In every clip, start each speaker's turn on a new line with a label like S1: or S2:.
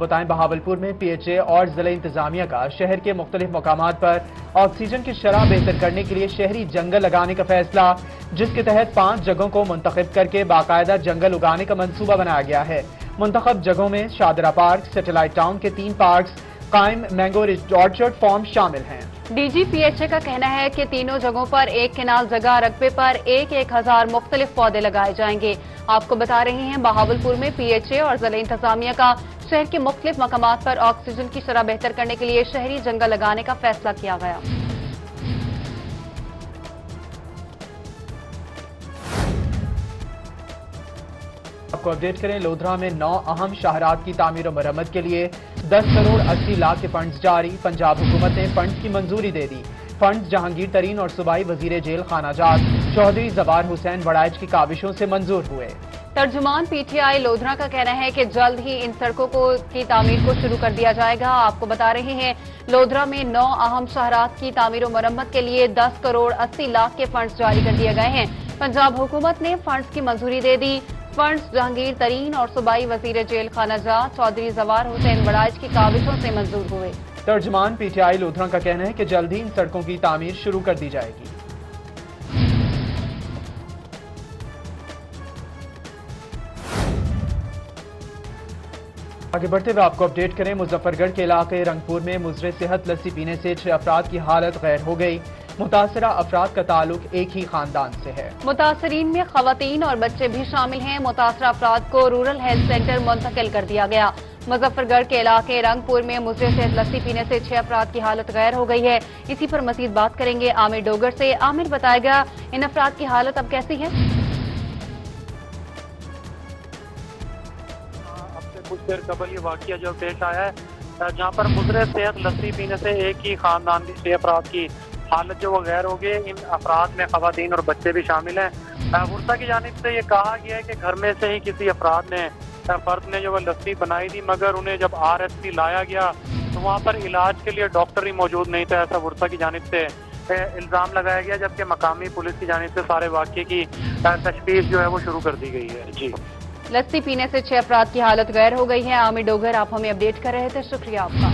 S1: बताएं, बहावलपुर में PHA और जिला इंतजामिया का शहर के मुख्तलिफ मकामात पर ऑक्सीजन की शरह बेहतर करने के लिए शहरी जंगल लगाने का फैसला, जिसके तहत 5 जगहों को मुंतखब करके बाकायदा जंगल उगाने का मंसूबा बनाया गया है। मुंतखब जगहों में शादरा पार्क, सैटेलाइट टाउन के 3 पार्क्स, कायम मैंगो ऑर्चर्ड फार्म शामिल हैं।
S2: DG PHA का कहना है कि तीनों जगहों पर 1 केनाल जगह रकबे पर 1,000 मुख्तलिफ पौधे लगाए जाएंगे। आपको बता रहे हैं, बहावलपुर में PHA और जिला इंतजामिया का शहर के मुख्तलिफ मकामात पर ऑक्सीजन की शरह बेहतर करने के लिए शहरी जंगल लगाने का फैसला किया गया।
S1: आपको अपडेट करें, लोधरा में 9 अहम शाहरात की तामीर और मरम्मत के लिए 10 करोड़ 80 लाख के फंड्स जारी। पंजाब हुकूमत ने फंड्स की मंजूरी दे दी। फंड्स जहांगीर तरीन और सूबाई वजीर जेल खाना जात चौधरी जवार हुसैन वड़ाइच की काविशों से मंजूर हुए।
S2: तर्जुमान PTI लोधरा का कहना है कि जल्द ही इन सड़कों की तामीर को शुरू कर दिया जाएगा। आपको बता रहे हैं, लोधरा में 9 अहम शाहरात की तामीर और मरम्मत के लिए 10 करोड़ 80 लाख के फंड्स जारी कर दिए गए हैं। पंजाब हुकूमत ने फंड्स की मंजूरी दे दी। फंड्स जहांगीर तरीन और सूबाई वजीर जेल खाना जात चौधरी जवार हुसैन वड़ाइच की काविशों से मंजूर हुए।
S1: तर्जुमान PTI लोधरा का कहना है कि जल्द ही इन सड़कों की तामीर शुरू कर दी जाएगी। आगे बढ़ते हुए आपको अपडेट करें, मुजफ्फरगढ़ के इलाके रंगपुर में मुजरे सेहत लस्सी पीने से 6 अफराद की हालत गैर हो गई। मुतासरा अफराद का ताल्लुक एक ही खानदान से है।
S2: मुतासरीन में खवातीन और बच्चे भी शामिल हैं। मुतासरा अफराद को रूरल हेल्थ सेंटर मुंतकिल कर दिया गया। मुजफ्फरगढ़ के इलाके रंगपुर में मुजरे सेहत लस्सी पीने से 6 अफराद की हालत गैर हो गई है। इसी पर मजीद बात करेंगे आमिर डोगर से। आमिर, बताएगा इन अफराद की हालत अब कैसी है?
S3: कुछ देर कबल ये वाकया जो पेश आया है, जहाँ पर मुजरे सेहत लस्सी पीने से एक ही खानदान के 6 अफराद की हालत जो वो गैर हो गई। इन अफराद में खवातीन और बच्चे भी शामिल हैं। वर्षा की जानिब से ये कहा गया है कि घर में से ही किसी फर्द ने जो वो लस्सी बनाई थी, मगर उन्हें जब RSP लाया गया तो वहाँ पर इलाज के लिए डॉक्टर ही मौजूद नहीं था। ऐसा वर्षा की जानिब से इल्ज़ाम लगाया गया, जबकि मकामी पुलिस की जानिब से सारे वाक़े की तशख़ीस जो है वो शुरू कर दी गई है। जी,
S2: लस्सी पीने से 6 अफराद की हालत गैर हो गई है। आमिर डोगर, आप हमें अपडेट कर रहे थे, शुक्रिया आपका।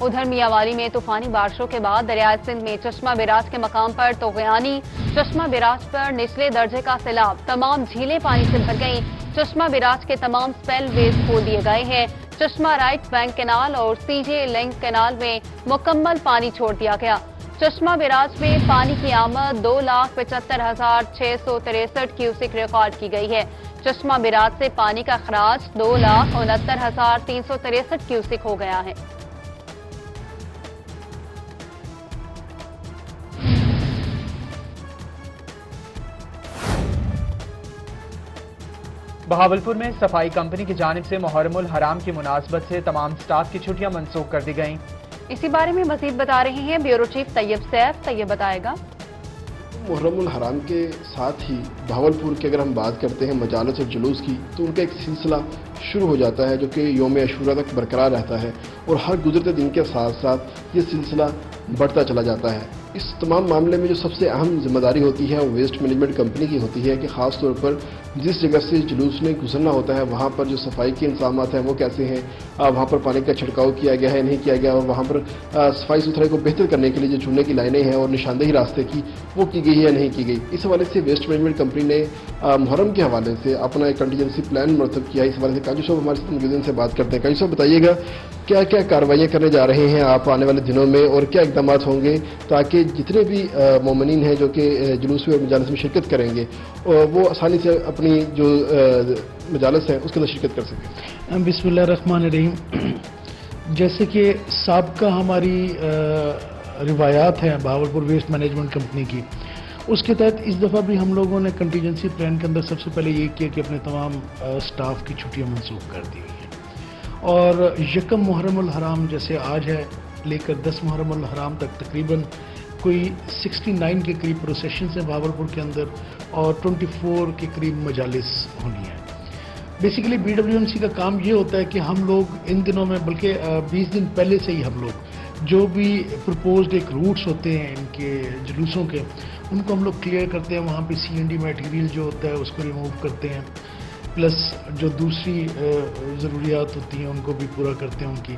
S2: उधर मियांवाली में तूफानी बारिशों के बाद दरियाए सिंध में चश्मा बिराज के मकाम पर तोग़यानी। चश्मा बिराज पर निचले दर्जे का सैलाब, तमाम झीलें पानी से भर गईं। चश्मा बिराज के तमाम स्पेल वेज खोल दिए गए हैं। चश्मा राइट बैंक कैनाल और CJ लिंक कैनाल में मुकम्मल पानी छोड़ दिया गया। चश्मा बिराज में पानी की आमद 2,75,663 क्यूसिक रिकॉर्ड की गई है। चश्मा बिराज से पानी का खराज 2,69,363 क्यूसिक हो गया है।
S1: बहावलपुर में सफाई कंपनी की जानिब से मुहर्रमुल हराम की मुनासबत से तमाम स्टाफ की छुट्टियां मनसूख कर दी गईं।
S2: इसी बारे में मजीद बता रहे हैं ब्यूरो चीफ तैयब सैफ। तैयब, बताएगा।
S4: मुहर्रमुल हराम के साथ ही बहावलपुर की अगर हम बात करते हैं मजालस और जुलूस की, तो उनका एक सिलसिला शुरू हो जाता है जो कि यौम अशूरा तक बरकरार रहता है और हर गुजरते दिन के साथ साथ ये सिलसिला बढ़ता चला जाता है। इस तमाम मामले में जो सबसे अहम जिम्मेदारी होती है वो वेस्ट मैनेजमेंट कंपनी की होती है कि ख़ास तौर पर जिस जगह से जुलूस ने गुजरना होता है वहाँ पर जो सफाई के इंतजाम हैं वो कैसे हैं, वहाँ पर पानी का छिड़काव किया गया है नहीं किया गया, और वहाँ पर सफाई सुथराई को बेहतर करने के लिए जो चुनने की लाइनें हैं और निशानदेही रास्ते की वो की गई है या नहीं की गई। इस हवाले से वेस्ट मैनेजमेंट कंपनी ने मुहर्रम के हवाले से अपना एक कंटीजेंसी प्लान मुरतब किया। इस हवाले से काजू साहब हमारे साथ मौजूद से बात करते हैं। काजू साहब, बताइएगा क्या क्या कार्रवाइयाँ करने जा रहे हैं आप आने वाले दिनों में, और क्या इकदाम होंगे ताकि जितने भी मोमिनीन हैं जो कि जुलूस में और मजालस में शिरकत करेंगे वो आसानी से अपनी जो मजालस है उसके अंदर शिरकत कर सकें।
S5: बिस्मिल्लाहिर्रहमानिर्रहीम। जैसे कि साबका हमारी रिवायात है बहावलपुर वेस्ट मैनेजमेंट कंपनी की, उसके तहत इस दफ़ा भी हम लोगों ने कंटीजेंसी प्लान के अंदर सबसे पहले ये किया कि अपने तमाम स्टाफ की छुट्टियां मनसूख कर दी गई हैं। और यकम मुहर्रमुल हराम जैसे आज है लेकर 10 मुहर्रमुल हराम तक तकरीबन कोई 69 के करीब प्रोसेशन है बहावलपुर के अंदर और 24 के करीब मजालिस होनी है। बेसिकली BWMC का काम ये होता है कि हम लोग इन दिनों में, बल्कि 20 दिन पहले से ही हम लोग जो भी प्रपोज्ड एक रूट्स होते हैं इनके जुलूसों के, उनको हम लोग क्लियर करते हैं। वहाँ पे CND मटेरियल जो होता है उसको रिमूव करते हैं, प्लस जो दूसरी ज़रूरियात होती हैं उनको भी पूरा करते हैं उनकी।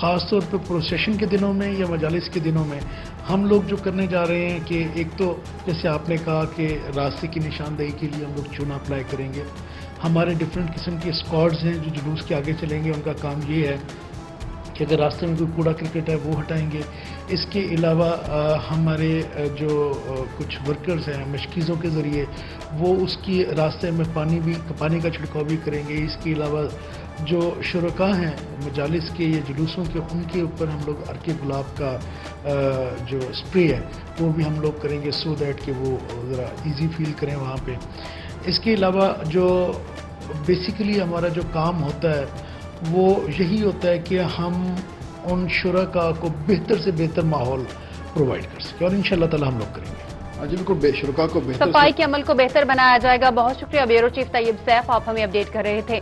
S5: ख़ास तौर पे प्रोसेशन के दिनों में या मजालिस के दिनों में हम लोग जो करने जा रहे हैं कि एक तो जैसे आपने कहा कि रास्ते की निशानदेही के लिए हम लोग चूना अप्लाई करेंगे। हमारे डिफरेंट किस्म के स्क्वाड्स हैं जो जुलूस के आगे चलेंगे, उनका काम ये है कि अगर रास्ते में कोई कूड़ा क्रिकेट है वो हटाएंगे। इसके अलावा हमारे जो कुछ वर्कर्स हैं मशकीज़ों के ज़रिए वो उसकी रास्ते में पानी का छिड़काव भी करेंगे। इसके अलावा जो शुरका हैं मजालिस के या जुलूसों के, उनके ऊपर हम लोग अर्के गुलाब का जो स्प्रे है वो भी हम लोग करेंगे, सो दैट कि वो ज़रा इजी फील करें वहाँ पे। इसके अलावा जो बेसिकली हमारा जो काम होता है वो यही होता है कि हम उन शुरका को बेहतर से बेहतर माहौल प्रोवाइड कर सकें, और इंशाअल्लाह ताला हम लोग करेंगे।
S4: जी बिल्कुल, शुरका को बेहतर
S2: सफाई के अमल को बेहतर बनाया जाएगा। बहुत शुक्रिया ब्यूरो चीफ तैयब सैफ, आप हमें अपडेट कर रहे थे।